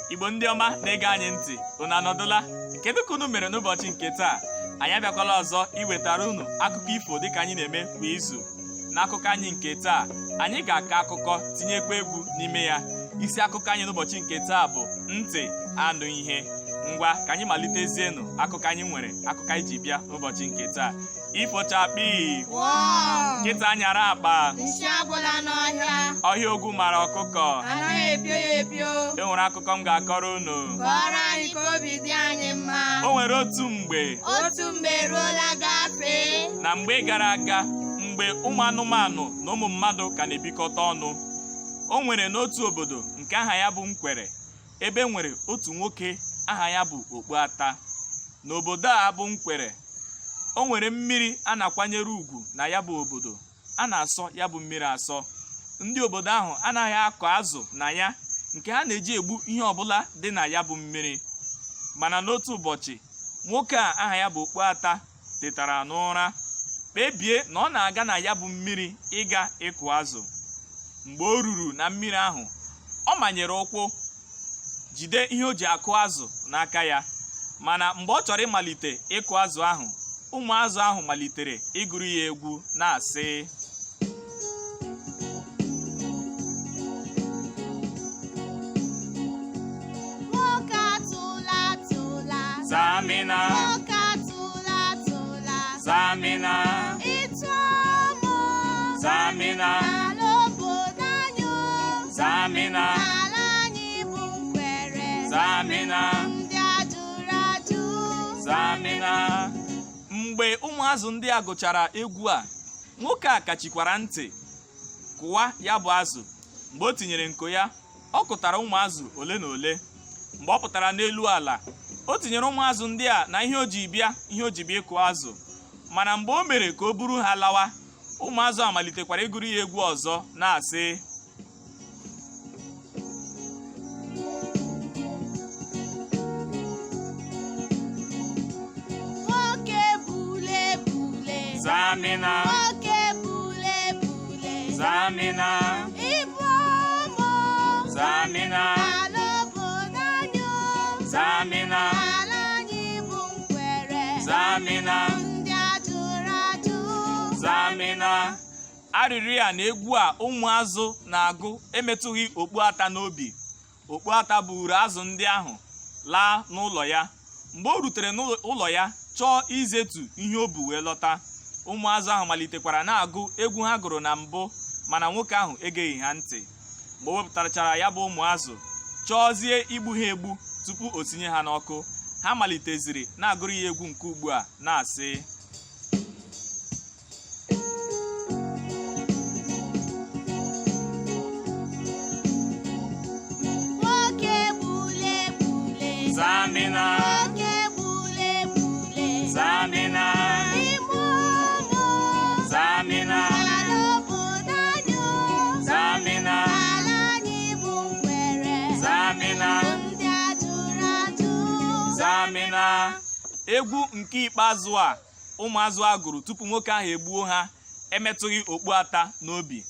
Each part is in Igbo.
Igbo ndị ọma na-ege anyị ntị, unu anọdụla? Kedu ka unu mere n'ụbọchị nke taa? Anyị abịakwala ọzọ iwetara unu akụkọ ifo dịka anyị na-eme kwa izu. N'akụkọ anyị nke taa, anyị ga-akọ akụkọ tinyekwa egwu n'ime ya. Isi akụkọ anyị n'ụbọchị nke taa bụ ntị anụ ihe. Ngwa ka anyị malitezienụ akụkọ anyị nwere, akụkọ anyị ji bịa n'ụbọchị nke taa. Ifochakpi, nkịta nyara akpa, nshi agwụla n'ọhịa, ọhịa ogwu mara ọkụkọ, anaghị ebio ya ebio. E nwere akụkọ m ga-akọrọ unu. Kọọrọ anyị ka obi dị anyị mma. O nwere otu mgbe eruola gafee. na mgbe gara aga, mgbe ụmụ anụmanụ na ụmụ mmadụ ka na-ebikọta ọnụ, o nwere n'otu obodo nke aha ya bụ Nkwere, ebe nwere otu nwoke aha ya bụ Okpuata. N'obodo a bụ Nkwere, o nwere mmiri a na-akwanyere ugwu na ya bụ obodo, a na-asọ ya bụ mmiri asọ. Ndị obodo ahụ anaghị akọ azụ na ya, nke ha na-eji egbu ihe ọbụla dị na ya bụ mmiri. Mana n'otu ụbọchị, nwoke a aha ya bụ Okpuata tetara n'ụra, kpebie na ọ na-aga na ya bụ mmiri ịga ịkụ azụ. Mgbe o ruru na mmiri ahụ, ọ manyere ụkwụ jide ihe o ji akụ azụ n'aka ya. Mana mgbe ọ chọrọ ịmalite ịkụ azụ ahụ, ụmụ azụ ahụ malitere ịgụrụ ya egwu na-asị, Nwoke atụla atụla, Zamina, nwoke atụla atụla, Zamina, ịtụ ọmụ, Zamina, ala obodo anyị, Zamina, ala anyị bụ Nkwere, Zamina, ndị ajụrụ ajụ. Zamina. Mgbe ụmụazụ ndị a gụchara egwu a, nwoke a kachikwara ntị kụwa ya bụ azụ. Mgbe o tinyere nko ya, ọ kụtara ụmụazụ ole na ole. Mgbe ọ pụtara n'elu ala, o tinyere ụmụazụ ndị a na ihe o ji bịa ịkụ azụ. Mana mgbe o mere ka o buru ha lawa, ụmụazụ a malitekwara ịgụrụ ya egwu ọzọ na-asị, Nwoke bule bule, Zamina, nwoke bule bule, Zamina, ịbụ ọmụ, Zamina, ala obodo anyị, Zamina, ala anyị bụ Nkwere, Zamina, ndị ajụrụ ajụ. Zamina. Arịrịọ a na egwu a ụmụazụ na-agụ emetụghị Okpuata n'obi. Okpuata buru azụ ndị ahụ laa n'ụlọ ya. Mgbe o rutere n'ụlọ ya, chọọ izetu ihe o bu wee lọta. Ụmụazụ ahụ malitekwara na-agụ egwu ha gụrụ na mbụ, mana nwoke ahụ egeghị ha ntị. Mgbe o wepụtachara ya bụ ụmụazụ, chọọzie igbu ha egbu tupu o tinye ha n'ọkụ, ha maliteziri na-agụrụ ya egwu nke ugbu a na-asị, Nwoke bule bule, Zamina, nwoke bule bule, Zamina, ịbụ ọmụ, Zamina, ala obodo anyị, Zamina, ala anyị bụ Nkwere, Zamina, ndị ajụrụ ajụ. Zamina. Egwu nke ikpeazụ a ụmụazụ a gụrụ tupu nwoke ahụ egbuo ha emetụghị Okpuata n'obi.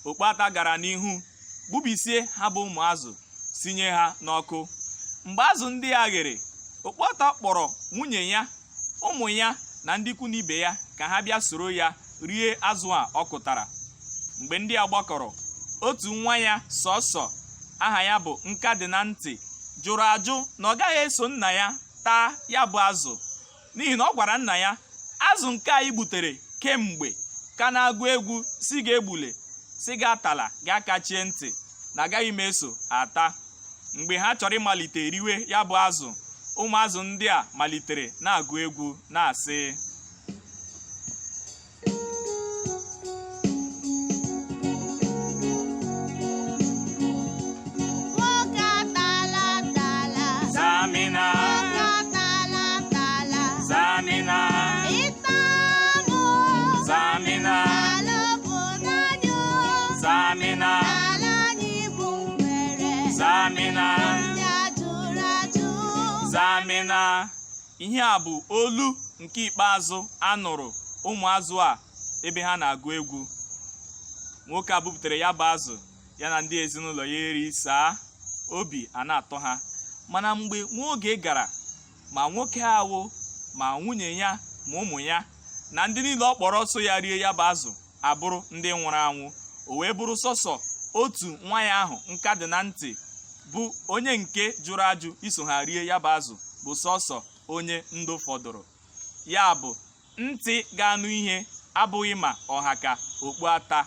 Okpuata gara n'ihu gbubisie ha bụ ụmụazụ, sinye ha n'ọkụ. Mgbe azụ ndị a ghere, Okpuata kpọrọ nwunye ya, ụmụ ya na ndị ikwu na ibe ya ka ha bịa soro ya rie azụ a ọ kụtara. Mgbe ndị a gbakọrọ, otu nwa ya sọsọ aha ya bụ Nkadịnantị jụrụ ajụ na ọ gaghị eso nna ya taa ya bụ azụ, n'ihi na ọ gwara nna ya, azụ nke anyị gbutere kemgbe ka na-agụ egwu si ga-egbule, si ga-atala, ga-akachie ntị, na agaghị m eso ata. Mgbe ha chọrọ ịmalite riwe ya bụ azụ, ụmụazụ ndị a malitere na-agụ egwu na-asị, Nwoke atala atala, Zamina, nwoke atala atala, Zamina, ịta ọmụ, Zamina, ala obodo anyị, Zamina, ala anyị bụ Nkwere, Zamina, ndị ajụrụ ajụ. Zamina. Ihe a bụ olu nke ikpeazụ a nụrụ ụmụazụ a ebe ha na-agụ egwu. Nwoke a buputere ya bụ azụ ya na ndị ezinụlọ ya eri saa, obi a na-atọ ha. mana mgbe nwa oge gara ma nwoke ahụ ma nwunye ya ma ụmụ ya na ndị niile ọ kpọrọ so ya rie ya bụ azụ abụrụ ndị nwụrụ anwụ. O wee bụrụ sọsọ otu nwa ya ahụ nka dị na ntị bụ onye nke jụrụ ajụ iso ha rie ya bụ azụ bụ sọsọ onye ndụ fọdụrụ. Ya bụ ntị ga-anụ ihe abụghị ma ọha ka okpu ata.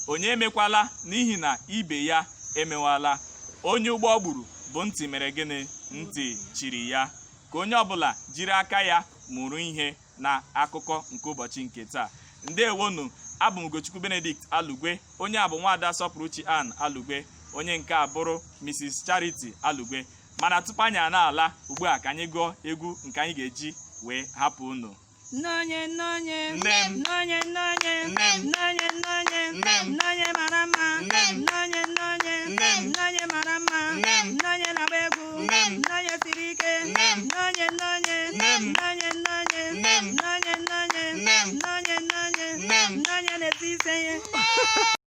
Onye emekwala n'ihi na ibe ya emewala. Onye ụgbọ gburu bụ ntị mere gịnị? Ntị chiri ya. Ka onye ọbụla jiri aka ya mụrụ ihe na akụkọ nke ụbọchị nke taa. Ndewonu, abụ m Ugochukwu Benedict Alugwe, onye a bụ Nwaada Sọpụrụchi Ann Alugwe, onye nke a bụrụ Mrs. Charity Alugwe. Mana tupu anyị na-ala ugbu a ka anyị gụọ egwu nke anyị ga-eji wee hapụ unu. Nnonye nnonye Nne m. nnonye nnonye Nne m. nnonye nnonye Nne m. nnonye mara mma Nne m. nnonye nnonye Nne m. nnonye mara mma Nne m. nnonye na-agba egwu Nne m. nnonye siri ike Nne m. nnonye nnonye Nne m. nnonye nnonye Nne m. nnonye nnonye Nne m. nnonye nnonye Nne m. nnonye na-esi ise ihe